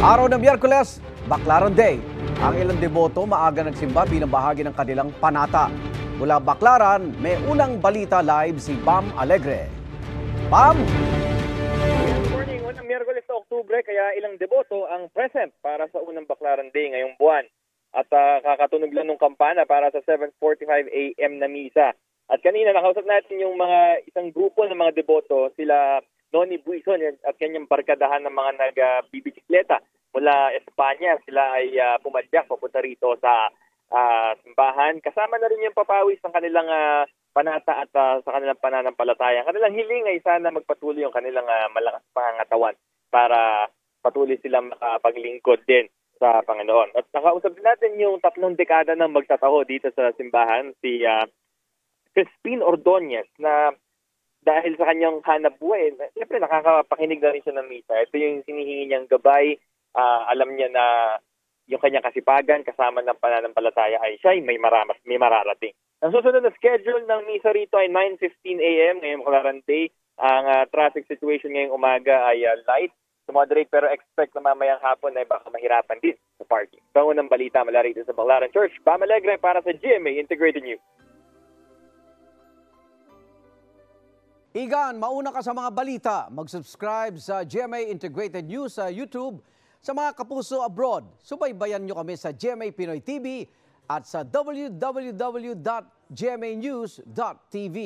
Araw ng Miyerkules, Baclaran Day. Ang ilang deboto maaga nagsimba bilang bahagi ng kanilang panata. Mula Baclaran, may unang balita live si Bam Alegre. Bam! Good morning. Unang Miyerkules sa Oktubre, kaya ilang deboto ang present para sa unang Baclaran Day ngayong buwan. At kakatunog lang ng kampana para sa 7:45 a.m. na misa. At kanina nakausap natin yung isang grupo ng mga deboto, sila Noni Buison at kanyang barkadahan ng mga nagbibisikleta mula Espanya. Sila ay pumadyak papunta rito sa simbahan. Kasama na rin yung papawis ng kanilang panata at sa kanilang pananampalataya. Kanilang hiling ay sana magpatuloy yung kanilang malakas pangangatawan para patuloy silang makapaglingkod din sa Panginoon. At nakausap din natin yung 3 dekada ng magtataho dito sa simbahan, si Crispin Ordonez, na dahil sa kanyang hanap buhay, siyempre nakakapakinig na rin siya ng misa. Ito yung sinihingi niyang gabay. Alam niya na yung kanyang kasipagan kasama ng pananampalataya ay siya may mararating. Ang susunod na schedule ng misa rito ay 9:15 a.m. ngayong Baclaran Day. Ang traffic situation ngayong umaga ay light to moderate, pero expect na mamayang hapon ay baka mahirapan din sa parking. Ito ang balita mula rito sa Baclaran Church. Bam Alegre para sa GMA Integrated News. Igan, mauna ka sa mga balita. Mag-subscribe sa GMA Integrated News sa YouTube. Sa mga kapuso abroad, subaybayan nyo kami sa GMA Pinoy TV at sa www.gmanews.tv.